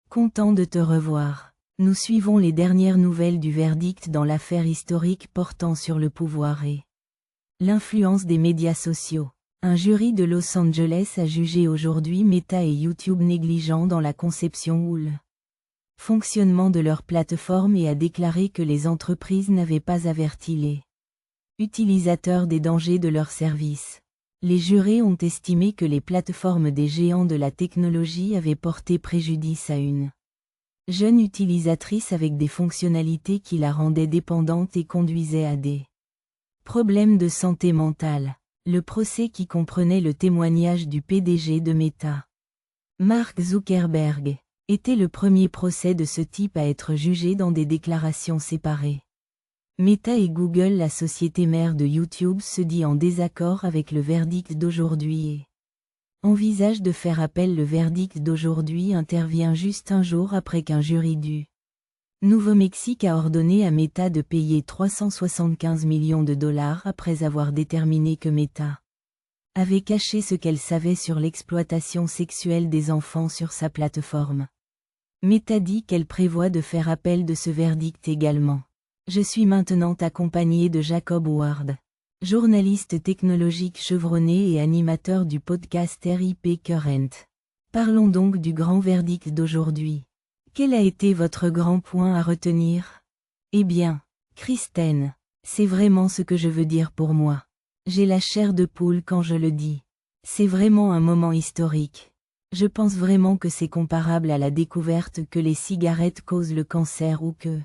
Content de te revoir. Nous suivons les dernières nouvelles du verdict dans l'affaire historique portant sur le pouvoir et l'influence des médias sociaux. Un jury de Los Angeles a jugé aujourd'hui Meta et YouTube négligents dans la conception ou le fonctionnement de leur plateforme et a déclaré que les entreprises n'avaient pas averti les utilisateurs des dangers de leurs services. Les jurés ont estimé que les plateformes des géants de la technologie avaient porté préjudice à une jeune utilisatrice avec des fonctionnalités qui la rendaient dépendante et conduisaient à des problèmes de santé mentale. Le procès qui comprenait le témoignage du PDG de Meta, Mark Zuckerberg, était le premier procès de ce type à être jugé dans des déclarations séparées. Meta et Google, la société mère de YouTube, se dit en désaccord avec le verdict d'aujourd'hui et envisage de faire appel. Le verdict d'aujourd'hui intervient juste un jour après qu'un jury du Nouveau-Mexique a ordonné à Meta de payer 375 millions de dollars après avoir déterminé que Meta avait caché ce qu'elle savait sur l'exploitation sexuelle des enfants sur sa plateforme. Meta dit qu'elle prévoit de faire appel de ce verdict également. Je suis maintenant accompagné de Jacob Ward, journaliste technologique chevronné et animateur du podcast RIP Current. Parlons donc du grand verdict d'aujourd'hui. Quel a été votre grand point à retenir? Eh bien, Kristen, c'est vraiment ce que je veux dire pour moi. J'ai la chair de poule quand je le dis. C'est vraiment un moment historique. Je pense vraiment que c'est comparable à la découverte que les cigarettes causent le cancer ou que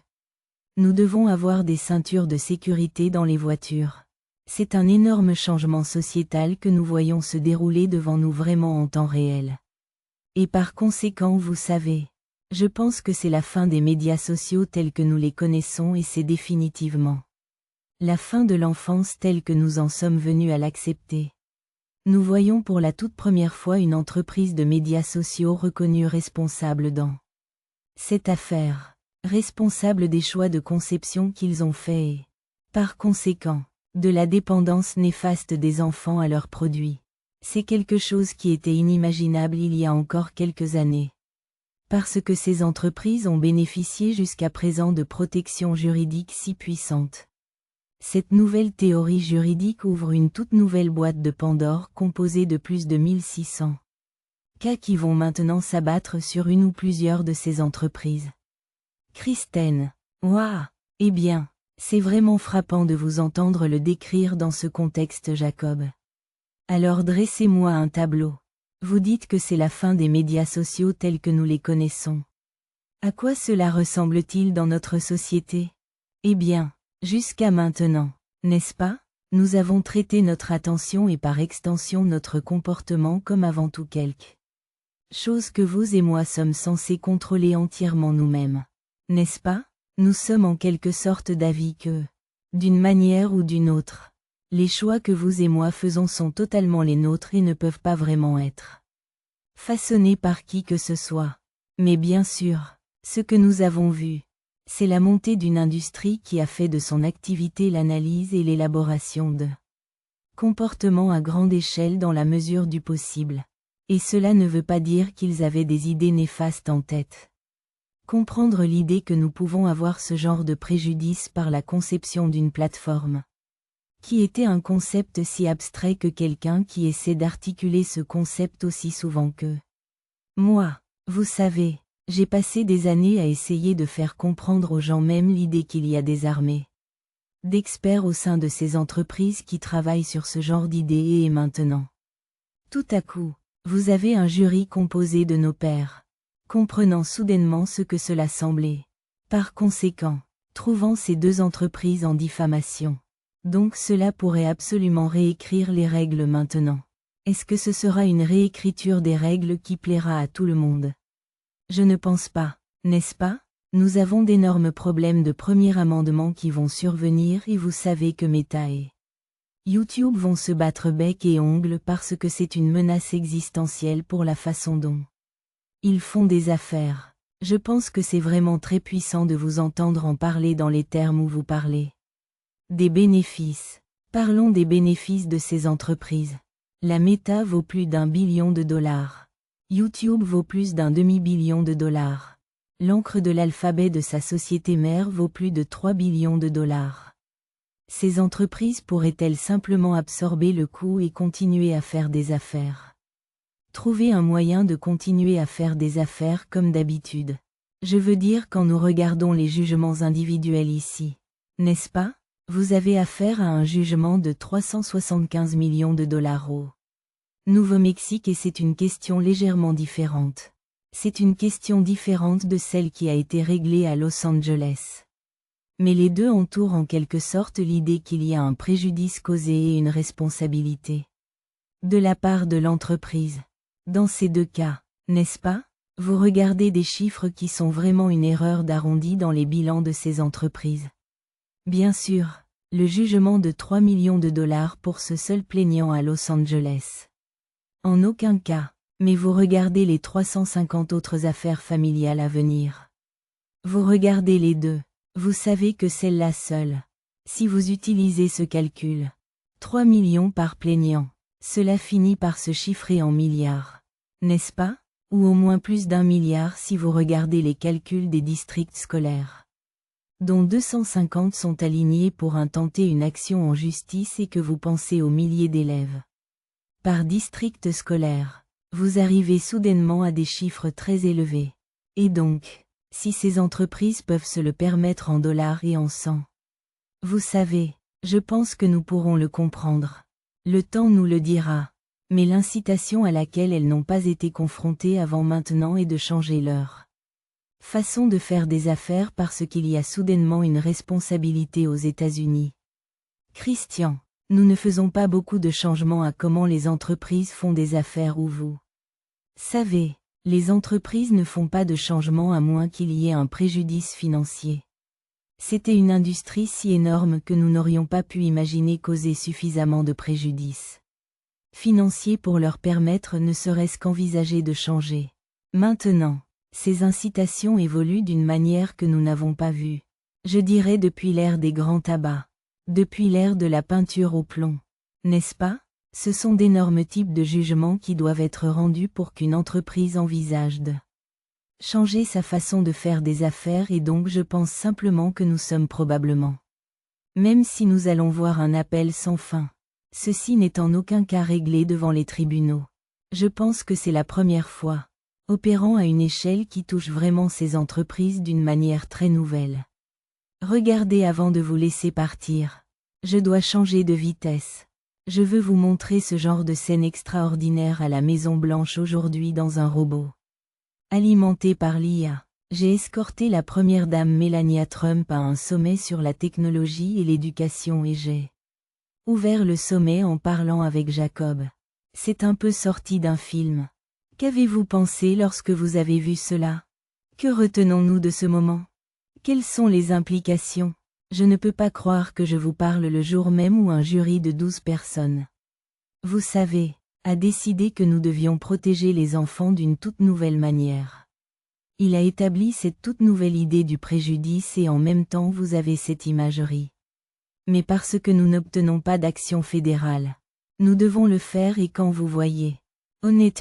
nous devons avoir des ceintures de sécurité dans les voitures. C'est un énorme changement sociétal que nous voyons se dérouler devant nous vraiment en temps réel. Et par conséquent, vous savez, je pense que c'est la fin des médias sociaux tels que nous les connaissons et c'est définitivement la fin de l'enfance telle que nous en sommes venus à l'accepter. Nous voyons pour la toute première fois une entreprise de médias sociaux reconnue responsable dans cette affaire, responsable des choix de conception qu'ils ont faits et, par conséquent, de la dépendance néfaste des enfants à leurs produits. C'est quelque chose qui était inimaginable il y a encore quelques années. Parce que ces entreprises ont bénéficié jusqu'à présent de protections juridiques si puissantes. Cette nouvelle théorie juridique ouvre une toute nouvelle boîte de Pandore composée de plus de 1600 cas qui vont maintenant s'abattre sur une ou plusieurs de ces entreprises. Kristen, ouah, eh bien, c'est vraiment frappant de vous entendre le décrire dans ce contexte, Jacob. Alors dressez-moi un tableau. Vous dites que c'est la fin des médias sociaux tels que nous les connaissons. À quoi cela ressemble-t-il dans notre société? Eh bien, jusqu'à maintenant, n'est-ce pas? Nous avons traité notre attention et par extension notre comportement comme avant tout quelque chose que vous et moi sommes censés contrôler entièrement nous-mêmes. N'est-ce pas? Nous sommes en quelque sorte d'avis que, d'une manière ou d'une autre, les choix que vous et moi faisons sont totalement les nôtres et ne peuvent pas vraiment être façonnés par qui que ce soit. Mais bien sûr, ce que nous avons vu, c'est la montée d'une industrie qui a fait de son activité l'analyse et l'élaboration de comportements à grande échelle dans la mesure du possible. Et cela ne veut pas dire qu'ils avaient des idées néfastes en tête. Comprendre l'idée que nous pouvons avoir ce genre de préjudice par la conception d'une plateforme, qui était un concept si abstrait que quelqu'un qui essaie d'articuler ce concept aussi souvent que moi, vous savez, j'ai passé des années à essayer de faire comprendre aux gens même l'idée qu'il y a des armées d'experts au sein de ces entreprises qui travaillent sur ce genre d'idées et maintenant, tout à coup, vous avez un jury composé de nos pairs, comprenant soudainement ce que cela semblait. Par conséquent, trouvant ces deux entreprises en diffamation. Donc cela pourrait absolument réécrire les règles maintenant. Est-ce que ce sera une réécriture des règles qui plaira à tout le monde? Je ne pense pas, n'est-ce pas? Nous avons d'énormes problèmes de premier amendement qui vont survenir et vous savez que Meta et YouTube vont se battre bec et ongles parce que c'est une menace existentielle pour la façon dont ils font des affaires. Je pense que c'est vraiment très puissant de vous entendre en parler dans les termes où vous parlez. Des bénéfices. Parlons des bénéfices de ces entreprises. La Meta vaut plus d'1 billion de dollars. YouTube vaut plus d'1 demi-billion de dollars. L'encre de l'alphabet de sa société mère vaut plus de 3 billions de dollars. Ces entreprises pourraient-elles simplement absorber le coût et continuer à faire des affaires? Trouver un moyen de continuer à faire des affaires comme d'habitude. Je veux dire quand nous regardons les jugements individuels ici. N'est-ce pas? Vous avez affaire à un jugement de 375 millions de dollars au Nouveau-Mexique et c'est une question légèrement différente. C'est une question différente de celle qui a été réglée à Los Angeles. Mais les deux entourent en quelque sorte l'idée qu'il y a un préjudice causé et une responsabilité de la part de l'entreprise. Dans ces deux cas, n'est-ce pas? Vous regardez des chiffres qui sont vraiment une erreur d'arrondi dans les bilans de ces entreprises. Bien sûr, le jugement de 3 millions de dollars pour ce seul plaignant à Los Angeles. En aucun cas, mais vous regardez les 350 autres affaires familiales à venir. Vous regardez les deux, vous savez que celle-là seule. Si vous utilisez ce calcul, 3 millions par plaignant, cela finit par se chiffrer en milliards. N'est-ce pas? Ou au moins plus d'1 milliard si vous regardez les calculs des districts scolaires, dont 250 sont alignés pour intenter une action en justice et que vous pensez aux milliers d'élèves. Par district scolaire, vous arrivez soudainement à des chiffres très élevés. Et donc, si ces entreprises peuvent se le permettre en dollars et en cents. Vous savez, je pense que nous pourrons le comprendre. Le temps nous le dira. Mais l'incitation à laquelle elles n'ont pas été confrontées avant maintenant est de changer leur façon de faire des affaires parce qu'il y a soudainement une responsabilité aux États-Unis. Christian, nous ne faisons pas beaucoup de changements à comment les entreprises font des affaires ou vous savez, les entreprises ne font pas de changements à moins qu'il y ait un préjudice financier. C'était une industrie si énorme que nous n'aurions pas pu imaginer causer suffisamment de préjudice financiers pour leur permettre ne serait-ce qu'envisager de changer. Maintenant, ces incitations évoluent d'une manière que nous n'avons pas vue. Je dirais depuis l'ère des grands tabacs. Depuis l'ère de la peinture au plomb. N'est-ce pas? Ce sont d'énormes types de jugements qui doivent être rendus pour qu'une entreprise envisage de changer sa façon de faire des affaires et donc je pense simplement que nous sommes probablement. Même si nous allons voir un appel sans fin. Ceci n'est en aucun cas réglé devant les tribunaux. Je pense que c'est la première fois, opérant à une échelle qui touche vraiment ces entreprises d'une manière très nouvelle. Regardez avant de vous laisser partir. Je dois changer de vitesse. Je veux vous montrer ce genre de scène extraordinaire à la Maison Blanche aujourd'hui dans un robot. Alimenté par l'IA, j'ai escorté la première dame Melania Trump à un sommet sur la technologie et l'éducation et j'ai ouvert le sommet en parlant avec Jacob. C'est un peu sorti d'un film. Qu'avez-vous pensé lorsque vous avez vu cela? Que retenons-nous de ce moment? Quelles sont les implications? Je ne peux pas croire que je vous parle le jour même où un jury de 12 personnes, vous savez, a décidé que nous devions protéger les enfants d'une toute nouvelle manière. Il a établi cette toute nouvelle idée du préjudice et en même temps vous avez cette imagerie. Mais parce que nous n'obtenons pas d'action fédérale. Nous devons le faire et quand vous voyez, honnêtement,